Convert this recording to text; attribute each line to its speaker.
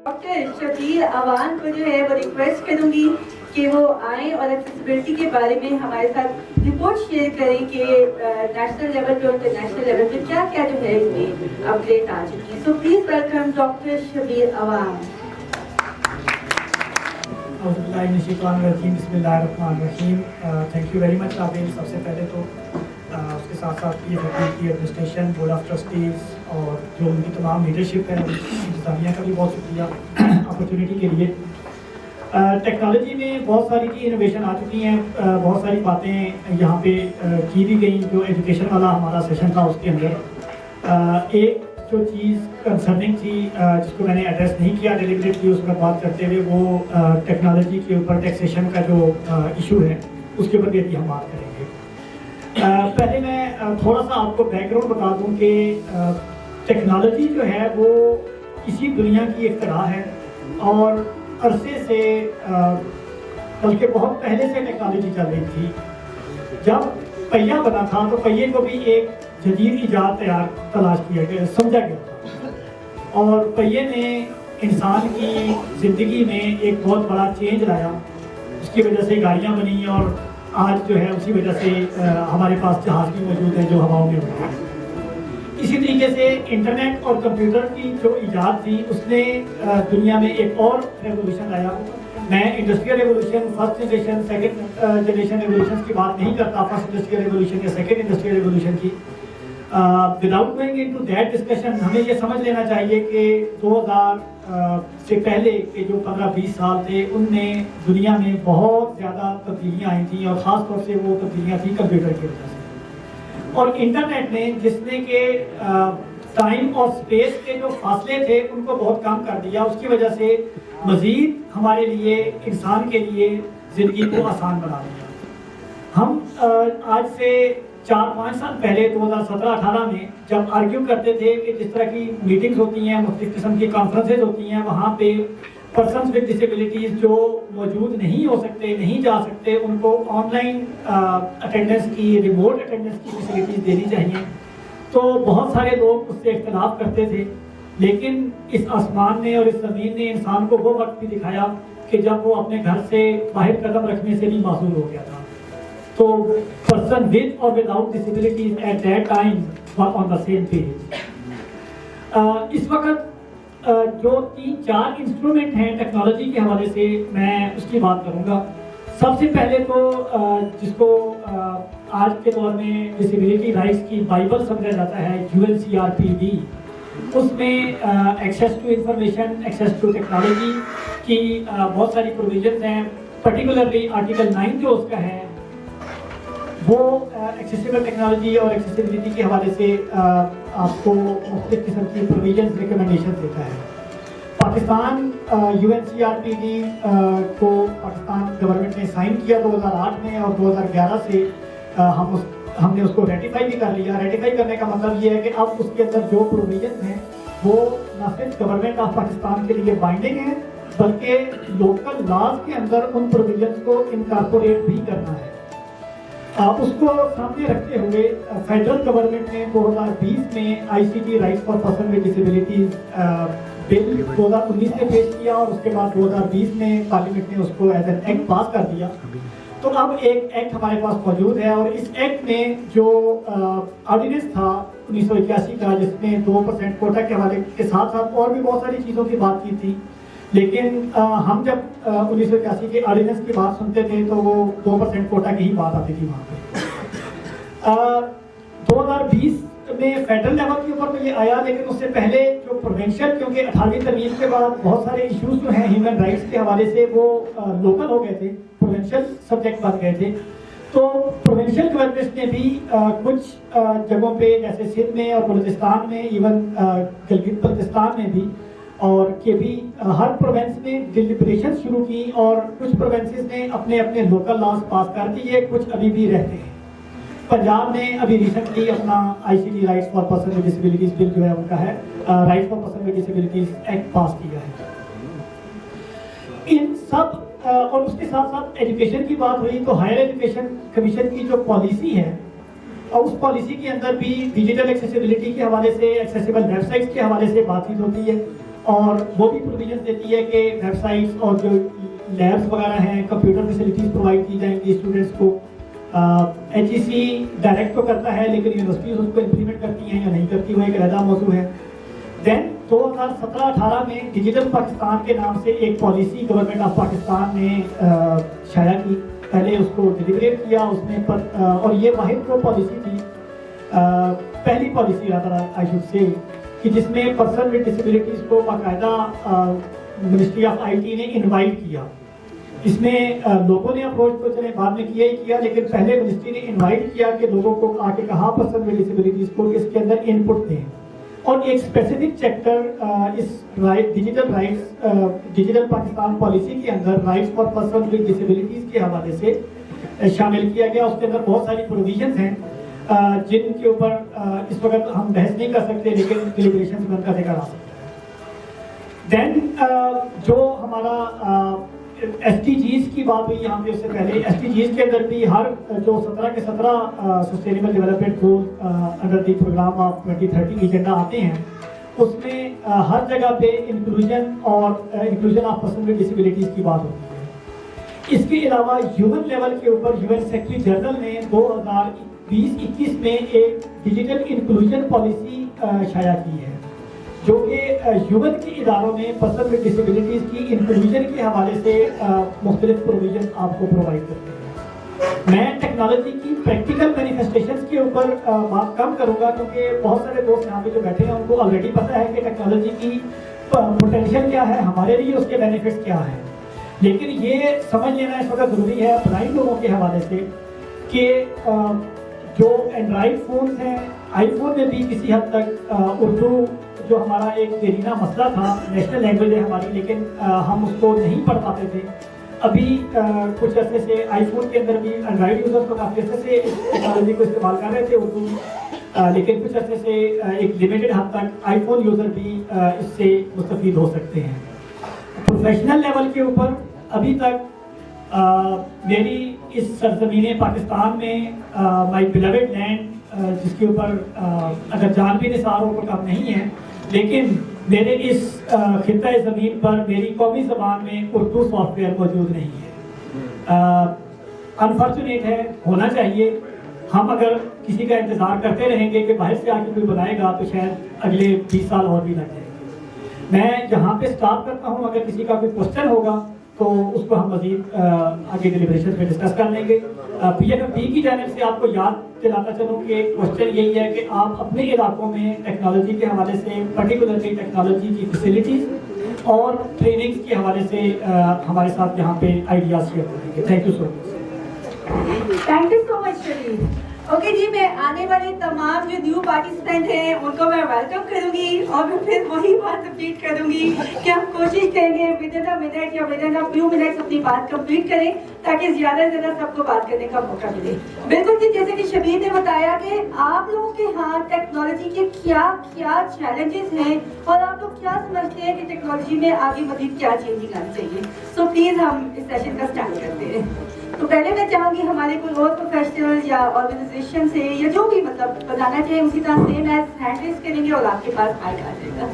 Speaker 1: Doctor Shabbir Awan کو جو ہے وہ ریکویسٹ کروں گی کہ وہ آئیں اور ایکسیسیبلٹی کے بارے میں ہمارے ساتھ رپورٹ شیئر کریں کہ نیشنل لیول پہ اور انٹرنیشنل لیول پہ کیا کیا جو ہے اس میں اپڈیٹ آ چکی ہے. So please welcome doctor Shabbir Awan.
Speaker 2: بسم اللہ الرحمن الرحیم. تھینک یو ویری مچ عابد. سب سے پہلے تو اس کے ساتھ ساتھ یہ فیکلٹی کی ایڈمنسٹریشن بورڈ آف ٹرسٹیز اور جو ان کی تمام لیڈرشپ ہے انتظامیہ کا بھی بہت شکریہ اپرچونیٹی کے لیے. ٹیکنالوجی میں بہت ساری کی انوویشن آ چکی ہیں, بہت ساری باتیں یہاں پہ کی بھی گئیں. جو ایجوکیشن والا ہمارا سیشن تھا اس کے اندر ایک جو چیز کنسرننگ تھی جس کو میں نے ایڈریس نہیں کیا ڈیلیبریٹلی اس میں بات کرتے ہوئے, وہ ٹیکنالوجی کے اوپر ٹیکسیشن کا جو ایشو ہے اس کے اوپر بھی ابھی ہم بات کریں گے. پہلے میں تھوڑا سا آپ کو بیک گراؤنڈ بتا دوں کہ ٹیکنالوجی جو ہے وہ اسی دنیا کی اختراع ہے اور عرصے سے بلکہ بہت پہلے سے ٹیکنالوجی چل رہی تھی. جب پہیہ بنا تھا تو پہیے کو بھی ایک جدید ایجاد تلاش کیا گیا, سمجھا گیا تھا, اور پہیے نے انسان کی زندگی میں ایک بہت بڑا چینج لایا. اس کی وجہ سے گاڑیاں بنی اور آج جو ہے اسی وجہ سے ہمارے پاس جہاز بھی موجود ہیں جو ہواؤں میں ہوتے ہیں. اسی طریقے سے انٹرنیٹ اور کمپیوٹر کی جو ایجاد تھی اس نے دنیا میں ایک اور ریولیوشن لایا. میں industrial revolution, first generation, second generation revolution کی بات نہیں کرتا, فرسٹ انڈسٹریل ریولیوشن یا سیکنڈ انڈسٹریل ریولیوشن کی. Without going into that discussion ہمیں یہ سمجھ لینا چاہیے کہ 2000 سے پہلے کے جو 15-20 سال تھے ان میں دنیا میں بہت زیادہ تبدیلیاں آئی تھیں, اور خاص طور سے وہ تبدیلیاں تھیں کمپیوٹر کی وجہ سے. اور انٹرنیٹ نے جس نے کہ ٹائم اور اسپیس کے جو فاصلے تھے ان کو بہت کم کر دیا, اس کی وجہ سے مزید ہمارے لیے انسان کے لیے زندگی کو آسان بنا دیا. ہم آج سے 4-5 سال پہلے 2017-18 میں جب آرگیو کرتے تھے کہ جس طرح کی میٹنگز ہوتی ہیں, مختلف قسم کی کانفرنسز ہوتی ہیں, وہاں پہ پرسنز ود ڈسیبلٹیز جو موجود نہیں ہو سکتے, نہیں جا سکتے, ان کو آن لائن اٹینڈنس کی, ریموٹ اٹینڈنس کی فیسلٹیز دینی چاہیے. تو بہت سارے لوگ اس سے اختلاف کرتے تھے, لیکن اس آسمان نے اور اس زمین نے انسان کو وہ وقت بھی دکھایا کہ جب وہ اپنے گھر سے باہر قدم رکھنے سے بھی معذور ہو گیا تھا. تو پرسن ود اور without disabilities at that time were on the same page. اس وقت جو 3-4 انسٹرومنٹ ہیں ٹیکنالوجی کے حوالے سے میں اس کی بات کروں گا. سب سے پہلے تو جس کو آج کے دور میں ڈسیبلٹی رائٹس کی بائبل سمجھا جاتا ہے, UNCRPD, اس میں access to information, access to technology کی بہت ساری پروویژنز ہیں. پرٹیکولرلی آرٹیکل 9 جو اس کا ہے وہ ایکسیسیبل ٹیکنالوجی اور ایکسیسیبلٹی کے حوالے سے آپ کو مختلف قسم کی پروویژنز ریکمنڈیشن دیتا ہے. پاکستان UNCRPD کو پاکستان گورنمنٹ نے سائن کیا 2008 میں, اور 2011 سے ہم نے اس کو ریٹیفائی بھی کر لیا. ریٹیفائی کرنے کا مطلب یہ ہے کہ اب اس کے اندر جو پروویژنز ہیں وہ نہ صرف گورنمنٹ آف پاکستان کے لیے بائنڈنگ ہیں بلکہ لوکل لاز کے اندر ان پروویژنز کو انکارپوریٹ بھی کرنا ہے. اس کو سامنے رکھتے ہوئے فیڈرل گورنمنٹ نے 2020 میں ICT rights for person with disabilities bill 2019 میں پیش کیا, اور اس کے بعد 2020 میں پارلیمنٹ نے اس کو ایز این ایکٹ پاس کر دیا. تو اب ایک ایکٹ ہمارے پاس موجود ہے, اور اس ایکٹ میں جو آرڈیننس تھا 1981 کا, جس میں 2% کوٹا کے حوالے کے ساتھ ساتھ اور بھی بہت ساری چیزوں کی بات کی تھی, لیکن ہم جب 1981 کے آرڈیننس کی بات سنتے تھے تو وہ 2% کوٹا کی ہی بات آتی تھی وہاں پہ. 2020 میں فیڈرل لیول کے اوپر تو یہ آیا, لیکن اس سے پہلے جو پروونشل, کیونکہ 18ویں ترمیم کے بعد بہت سارے ایشوز جو ہیں ہیومن رائٹس کے حوالے سے وہ لوکل ہو گئے تھے, پروونشل سبجیکٹ بن گئے تھے. تو پروونشل گورنمنٹس نے بھی کچھ جگہوں پہ جیسے سندھ میں اور بلوچستان میں, ایون گلگت بلتستان میں بھی, اور کہ بھی ہر پروونس میں ڈیلیبریشن شروع کی, اور کچھ پروونسز نے اپنے اپنے لوکل لاز پاس کر دیے, کچھ ابھی بھی رہتے ہیں. پنجاب نے ابھی ریسنٹلی اپنا ICT rights for person with disabilities bill جو ہے ان کا ہے, rights for person with disabilities act pass کیا ہے. ان سب اور اس کے ساتھ ساتھ ایجوکیشن کی بات ہوئی تو ہائر ایجوکیشن کمیشن کی جو پالیسی ہے, اور اس پالیسی کے اندر بھی ڈیجیٹل ایکسیسیبلٹی کے حوالے سے, ایکسیسیبل ویب سائٹس کے حوالے سے بات چیت ہوتی ہے. اور وہ بھی پروویژن دیتی ہے کہ ویب سائٹس اور جو لیبس وغیرہ ہیں کمپیوٹر فیسلٹیز پرووائڈ کی جائیں گی اسٹوڈنٹس کو. ایچ ای سی ڈائریکٹ تو کرتا ہے لیکن یونیورسٹیز اس کو امپلیمنٹ کرتی ہیں یا نہیں کرتی, وہ ایک علیحدہ موضوع ہے. دین 2017-18 میں ڈیجیٹل پاکستان کے نام سے ایک پالیسی گورنمنٹ آف پاکستان نے شائع کی. پہلے اس کو ڈیلیبریٹ کیا اس میں اور یہ واحد وہ پالیسی تھی, پہلی پالیسی آئی شوڈ سے, کہ جس میں پرسن ود ڈسیبلٹیز کو باقاعدہ منسٹری آف آئی ٹی نے انوائٹ کیا. اس میں لوگوں نے اپروچ تو چلے بعد میں کیا ہی کیا, لیکن پہلے منسٹری نے انوائٹ کیا کہ لوگوں کو آ کے کہا پرسن ود ڈسیبلٹیز کو کہ اس کے اندر ان پٹ دیں, اور ایک اسپیسیفک چیپٹر اس digital rights digital Pakistan policy کے اندر rights for person with disabilities کے حوالے سے شامل کیا گیا. اس کے اندر بہت ساری پروویژنس ہیں جن کے اوپر اس وقت ہم بحث نہیں کر سکتے, لیکن ڈیلیبریشن میں ان کا ذکر آ سکتا ہے. دین جو ہمارا ایس ٹی جیز کی بات ہوئی یہاں پہ, اس سے پہلے ایس ٹی جیز کے اندر بھی ہر جو 17 کے 17 sustainable development goal under the programme of 2030 agenda آتے ہیں, اس میں ہر جگہ پہ انکلوژن اور inclusion of person with disabilities کی بات ہوتی ہے. اس کے علاوہ ہیومن لیول کے اوپر یو این سیکرٹری جنرل نے 2020-21 میں ایک ڈیجیٹل انکلوژن پالیسی شائع کی ہے, جو کہ ہیومن کے اداروں میں پرسن ود ڈسیبلٹیز کی انکلوژن کے حوالے سے مختلف پروویژن آپ کو پرووائڈ کرتے ہیں. میں ٹیکنالوجی کی پریکٹیکل مینیفیسٹیشنز کے اوپر بات کم کروں گا, کیونکہ بہت سارے دوست یہاں پہ جو بیٹھے ہیں ان کو آلریڈی پتہ ہے کہ ٹیکنالوجی کی پوٹینشیل کیا ہے, ہمارے لیے اس کے بینیفٹس کیا ہیں. لیکن یہ سمجھ لینا اس وقت ضروری ہے بلائنڈ لوگوں کے حوالے سے کہ جو اینڈرائڈ فونز ہیں, آئی فون میں بھی کسی حد تک اردو جو ہمارا ایک دیرینہ مسئلہ تھا, نیشنل لینگویج ہے ہماری, لیکن ہم اس کو نہیں پڑھ پاتے تھے. ابھی کچھ عرصے سے آئی فون کے اندر بھی اینڈرائڈ یوزر تو کافی عرصے سے ٹیکنالوجی کو استعمال کر رہے تھے اردو, لیکن کچھ عرصے سے ایک لمیٹڈ حد تک آئی فون یوزر بھی اس سے مستفید ہو سکتے ہیں. پروفیشنل لیول کے اوپر ابھی تک میری اس سرزمین پاکستان میں مائی بلیوڈ لینڈ, جس کے اوپر اگر جان بھی نثار ہو تو کم نہیں ہے, لیکن میرے اس خطہ زمین پر میری قومی زبان میں اردو سافٹ ویئر موجود نہیں ہے. انفارچونیٹ ہے, ہونا چاہیے. ہم اگر کسی کا انتظار کرتے رہیں گے کہ باہر سے آ کے کوئی بنائے گا تو شاید اگلے 20 سال اور بھی لگ جائیں گے. میں جہاں پہ اسٹارٹ کرتا ہوں, اگر کسی کا کوئی کوشچن ہوگا تو اس کو ہم مزید آگے ڈیلیبریشن میں ڈسکس کر لیں گے. پی ایف ایف بی کی جانب سے آپ کو یاد دلاتا چلوں کہ کوشچن یہی ہے کہ آپ اپنے علاقوں میں ٹیکنالوجی کے حوالے سے, پرٹیکولرلی ٹیکنالوجی کی فیسلٹیز اور ٹریننگز کے حوالے سے ہمارے ساتھ یہاں پہ آئیڈیاز شیئر کریں گے. Thank you so much.
Speaker 1: Thank you so much Sharif. Okay جی, میں آنے والے تمام جو نیو پارٹیسپینٹ ہیں ان کو میں ویلکم کروں گی, اور میں پھر وہی بات رپیٹ کروں گی کہ ہم کوشش کریں گے ودن اے منٹ یا ودن اے فیو منٹس اپنی بات کمپلیٹ کریں تاکہ زیادہ سے زیادہ سب کو بات کرنے کا موقع ملے. بالکل جی, جیسے کہ شبیر نے بتایا کہ آپ لوگوں کے ہاں ٹیکنالوجی کے کیا کیا چیلنجز ہیں اور آپ لوگ کیا سمجھتے ہیں کہ ٹیکنالوجی میں آگے مزید کیا چینجنگ آنی چاہیے. سو پلیز ہم اس سیشن کا اسٹارٹ کرتے ہیں. تو پہلے میں چاہوں گی ہمارے کوئی اور پروفیشنل یا آرگنائزیشن سے یا جو بھی مطلب بتانا چاہیے, اسی طرح سیم ایز ہینڈ ریز کریں گے اور آپ کے پاس مائک آ جائے گا.